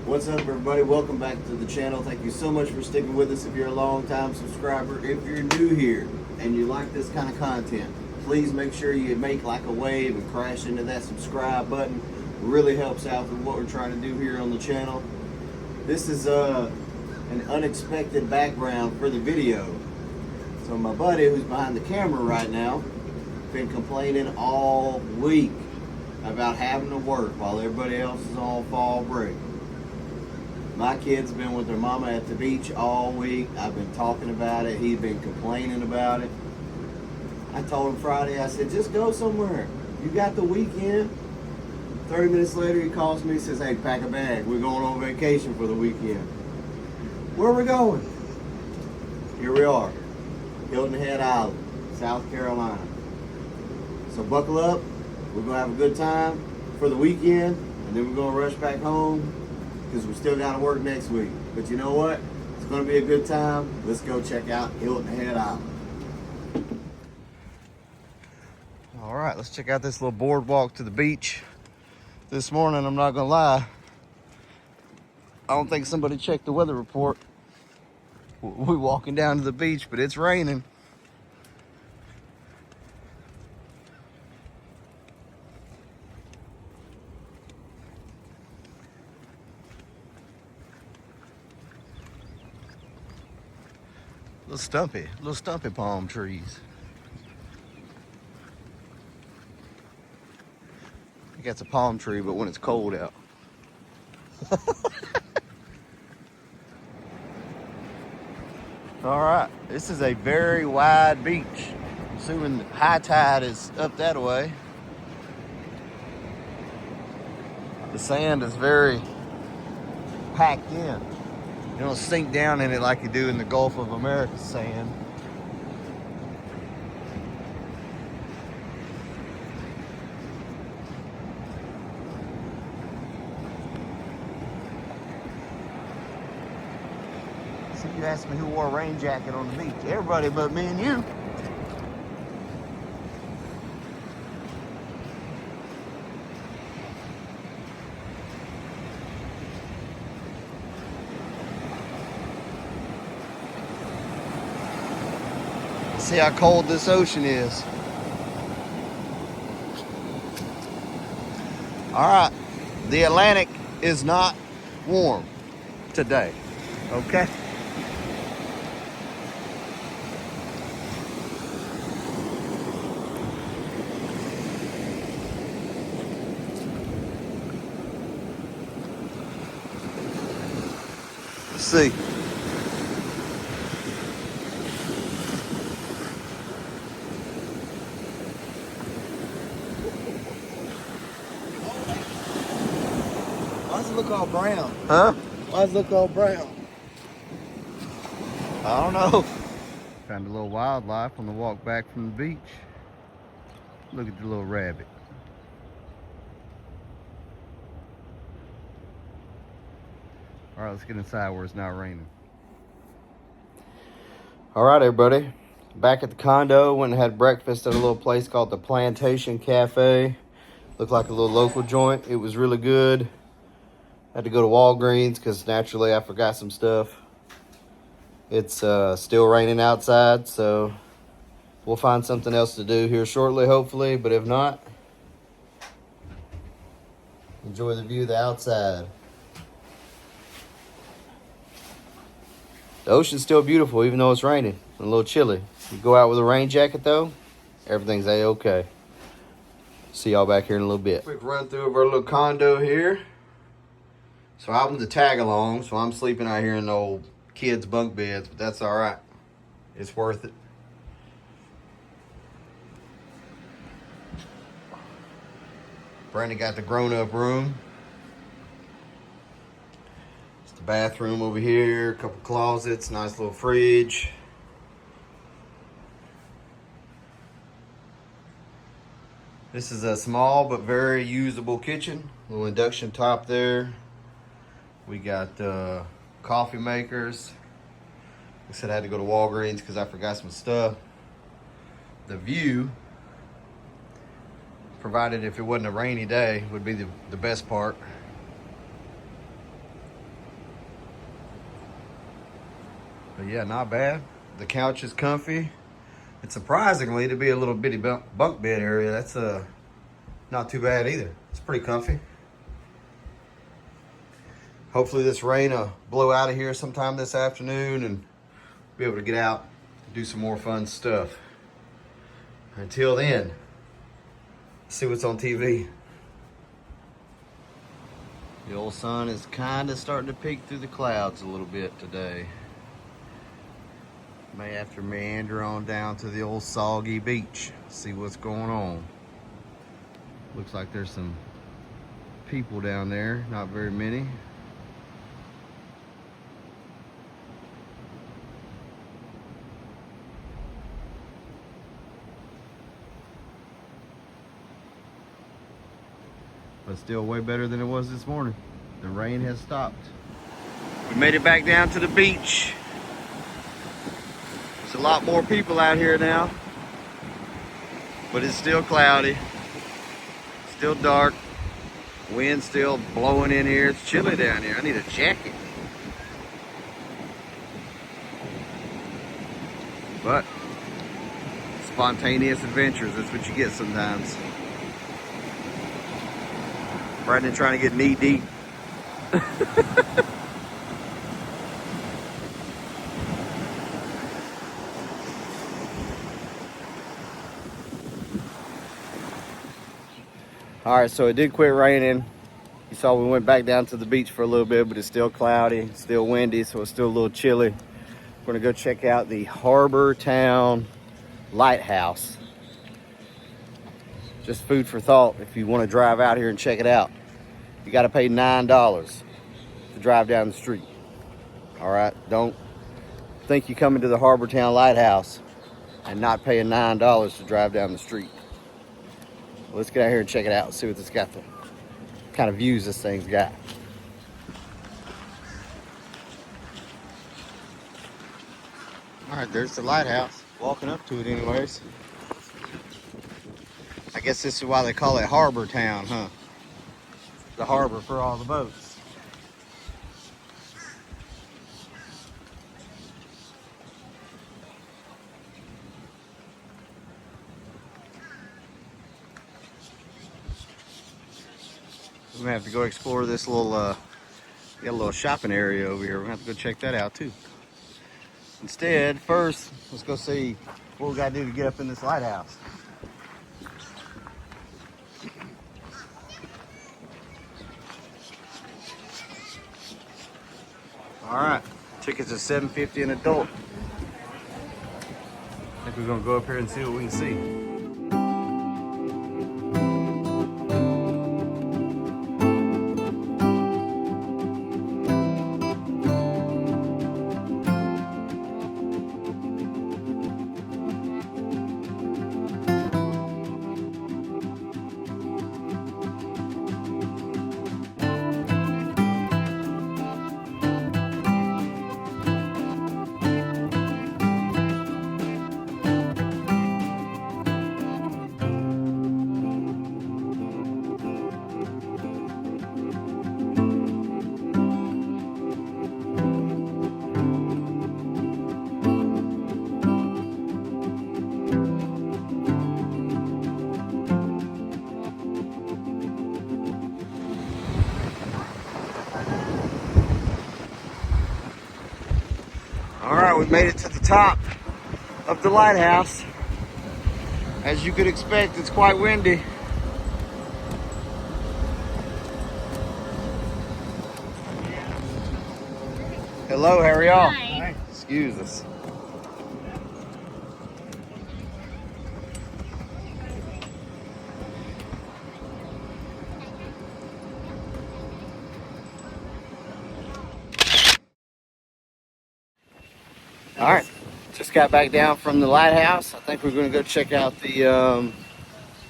What's up, everybody? Welcome back to the channel. Thank you so much for sticking with us. If you're a long-time subscriber, if you're new here and you like this kind of content, please make sure you make like a wave and crash into that subscribe button. It really helps out with what we're trying to do here on the channel. This is an unexpected background for the video. So my buddy who's behind the camera right now been complaining all week about having to work while everybody else is on fall break. My kid's been with their mama at the beach all week. I've been talking about it. He's been complaining about it. I told him Friday, I said, just go somewhere. You got the weekend. 30 minutes later, he calls me and says, hey, pack a bag. We're going on vacation for the weekend. Where are we going? Here we are, Hilton Head Island, South Carolina. So buckle up. We're going to have a good time for the weekend, and then we're going to rush back home because we still got to work next week. But you know what? It's going to be a good time. Let's go check out Hilton Head Island. All right, let's check out this little boardwalk to the beach. This morning, I'm not going to lie, I don't think somebody checked the weather report. We're walking down to the beach, but it's raining. Little stumpy palm trees. I think that's a palm tree, but when it's cold out. All right, this is a very wide beach. Assuming high tide is up that way. The sand is very packed in. You don't sink down in it like you do in the Gulf of America sand. See, you asked me who wore a rain jacket on the beach. Everybody but me and you. See how cold this ocean is. All right, the Atlantic is not warm today, okay? Let's see. Why does it look all brown? Huh? Why does it look all brown? I don't know. Found a little wildlife on the walk back from the beach. Look at the little rabbit. All right, let's get inside where it's not raining. All right, everybody. Back at the condo, went and had breakfast at a little place called the Plantation Cafe. Looked like a little local joint. It was really good. Had to go to Walgreens because naturally I forgot some stuff. It's still raining outside, so we'll find something else to do here shortly, hopefully. But if not, enjoy the view of the outside. The ocean's still beautiful, even though it's raining. A little chilly. You go out with a rain jacket, though, everything's A-okay. See y'all back here in a little bit. Quick run through of our little condo here. So I'm the tag along, so I'm sleeping out here in the old kids' bunk beds, but that's all right. It's worth it. Brandon got the grown-up room. It's the bathroom over here, a couple closets, nice little fridge. This is a small but very usable kitchen. Little induction top there. We got coffee makers. I said I had to go to Walgreens because I forgot some stuff. The view, provided if it wasn't a rainy day, would be the best part. But yeah, not bad. The couch is comfy. It's surprisingly to be a little bitty bunk bed area. That's not too bad either. It's pretty comfy. Hopefully this rain will blow out of here sometime this afternoon and be able to get out and do some more fun stuff. Until then, see what's on TV. The old sun is kind of starting to peek through the clouds a little bit today. May have to meander on down to the old soggy beach, see what's going on. Looks like there's some people down there, not very many. But still way better than it was this morning. The rain has stopped. We made it back down to the beach. There's a lot more people out here now, but it's still cloudy, still dark, wind still blowing in here. It's chilly down here. I need a jacket. But spontaneous adventures, that's what you get sometimes. Brandon trying to get knee deep. All right, so it did quit raining. You saw we went back down to the beach for a little bit, but it's still cloudy, still windy, so it's still a little chilly. We're gonna go check out the Harbor Town Lighthouse. Just food for thought if you want to drive out here and check it out. You got to pay $9 to drive down the street. All right, don't think you're coming to the Harbor Town Lighthouse and not paying $9 to drive down the street. Let's get out here and check it out and see what this got, the kind of views this thing's got. All right, there's the lighthouse. Walking up to it anyways. I guess this is why they call it Harbor Town, huh? The harbor for all the boats. We're gonna have to go explore this little, got a little shopping area over here. We're gonna have to go check that out too. Instead, first, let's go see what we gotta do to get up in this lighthouse. All right, tickets are $7.50 an adult. I think we're gonna go up here and see what we can see. All right, we made it to the top of the lighthouse. As you could expect, it's quite windy. Hello, how are y'all? Hi. Excuse us. All right, just got back down from the lighthouse. I think we're going to go check out the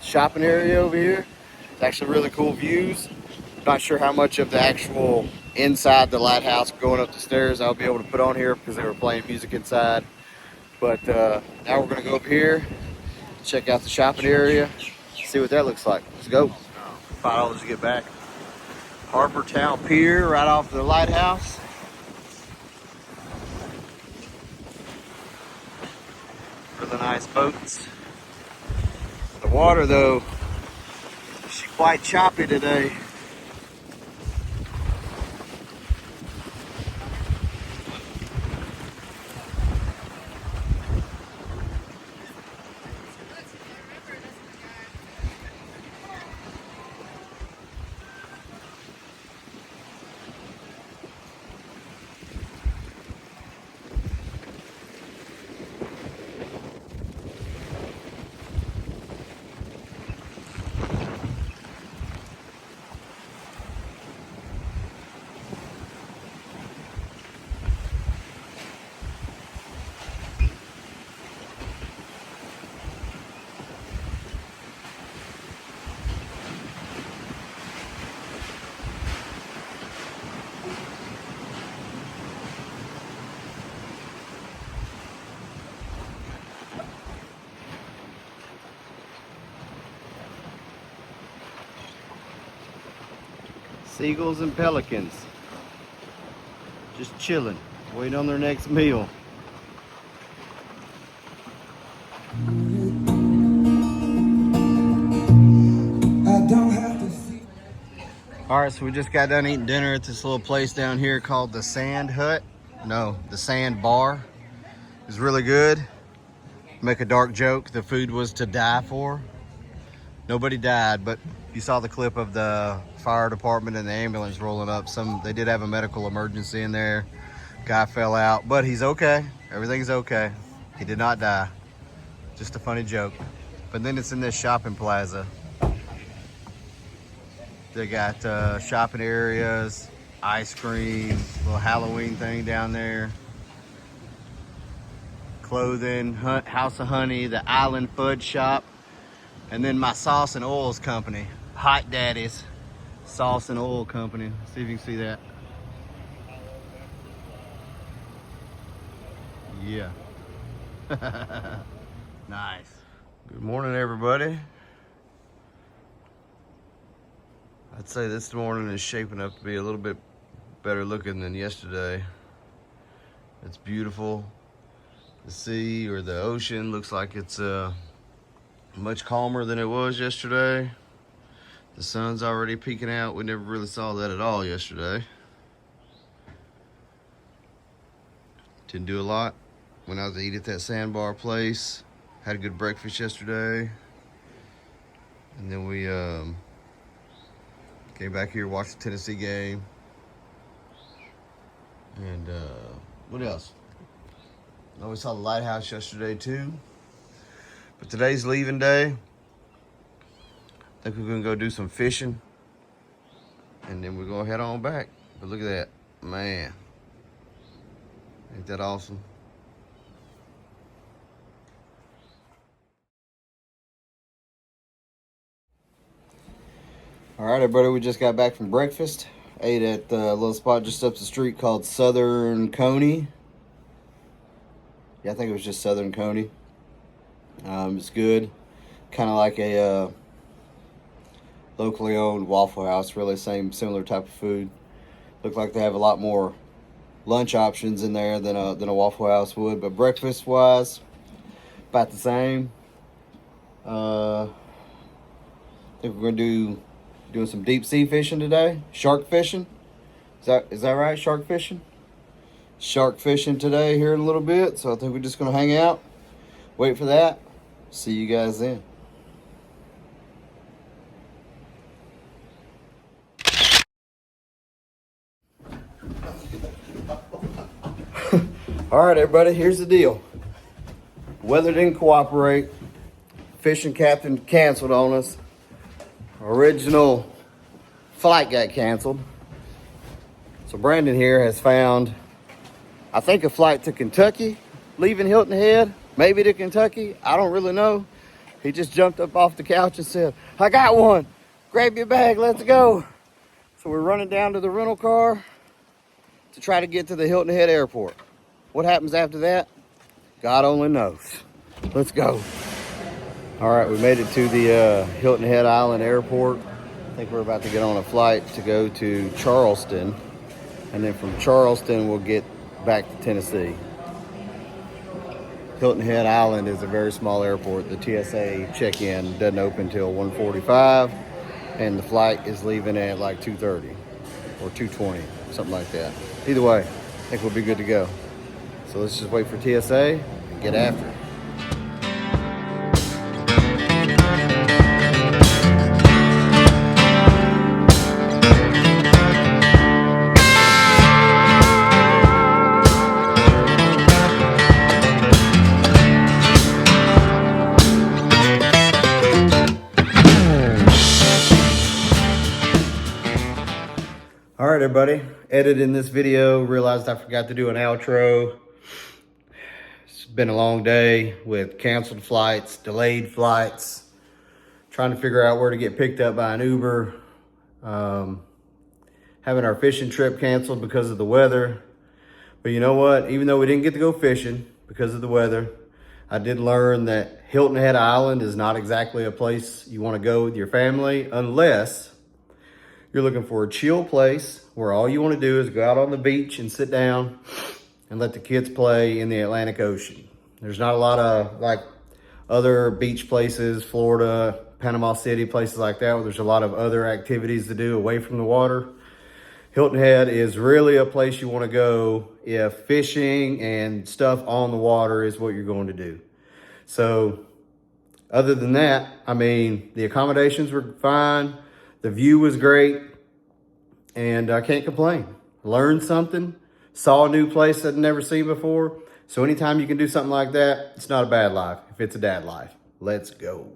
shopping area over here. It's actually really cool views. Not sure how much of the actual inside the lighthouse going up the stairs I'll be able to put on here because they were playing music inside. But now we're going to go up here, check out the shopping area, see what that looks like. Let's go. $5 to get back. Harbor Town Pier right off the lighthouse. nice boats. The water though, she's quite choppy today. Seagulls and pelicans just chilling, waiting on their next meal. All right, so we just got done eating dinner at this little place down here called the Sand Hut. No, the Sand Bar. It was really good. Make a dark joke, the food was to die for. Nobody died, but you saw the clip of the fire department and the ambulance rolling up. They did have a medical emergency in there. Guy fell out, but he's okay. Everything's okay. He did not die. Just a funny joke. But then it's in this shopping plaza. They got shopping areas, ice cream, little Halloween thing down there. Clothing, House of Honey, the Island Fudge Shop. And then my sauce and oils company, Hot Daddy's Sauce and Oil Company. See if you can see that. Yeah. Nice. Good morning, everybody. I'd say this morning is shaping up to be a little bit better looking than yesterday. It's beautiful. The sea or the ocean looks like it's much calmer than it was yesterday. The sun's already peeking out. We never really saw that at all yesterday. Didn't do a lot. Went out to eat at that sandbar place. Had a good breakfast yesterday. And then we came back here, watched the Tennessee game. And what else? Oh, we saw the lighthouse yesterday too. But today's leaving day. I think we're gonna go do some fishing. And then we're gonna head on back. But look at that, man. Ain't that awesome? All right, everybody, we just got back from breakfast. Ate at the little spot just up the street called Southern Coney. Yeah, I think it was just Southern Coney. It's good. Kind of like a locally owned Waffle House. Really similar type of food. Look like they have a lot more lunch options in there than a Waffle House would. But breakfast wise, about the same. I think we're gonna doing some deep sea fishing today. Shark fishing. Is that right? Shark fishing? Shark fishing today here in a little bit. So I think we're just gonna hang out, wait for that. See you guys then. All right, everybody, here's the deal. Weather didn't cooperate. Fishing captain canceled on us. Original flight got canceled. So Brandon here has found, I think, a flight to Kentucky, leaving Hilton Head, maybe to Kentucky. I don't really know. He just jumped up off the couch and said, I got one. Grab your bag, let's go. So we're running down to the rental car to try to get to the Hilton Head Airport. What happens after that? God only knows. Let's go. All right, we made it to the Hilton Head Island Airport. I think we're about to get on a flight to go to Charleston. And then from Charleston, we'll get back to Tennessee. Hilton Head Island is a very small airport. The TSA check-in doesn't open until 1:45, and the flight is leaving at like 2:30 or 2:20, something like that. Either way, I think we'll be good to go. So let's just wait for TSA and get after it. All right, everybody, editing this video, realized I forgot to do an outro. It's been a long day with canceled flights, delayed flights, trying to figure out where to get picked up by an Uber, having our fishing trip canceled because of the weather. But you know what? Even though we didn't get to go fishing because of the weather, I did learn that Hilton Head Island is not exactly a place you want to go with your family unless you're looking for a chill place where all you want to do is go out on the beach and sit down and let the kids play in the Atlantic Ocean. There's not a lot of like other beach places, Florida, Panama City, places like that, where there's a lot of other activities to do away from the water. Hilton Head is really a place you want to go if fishing and stuff on the water is what you're going to do. So other than that, I mean, the accommodations were fine. The view was great, and I can't complain. Learned something, saw a new place I'd never seen before. So anytime you can do something like that, it's not a bad life if it's a dad life. Let's go.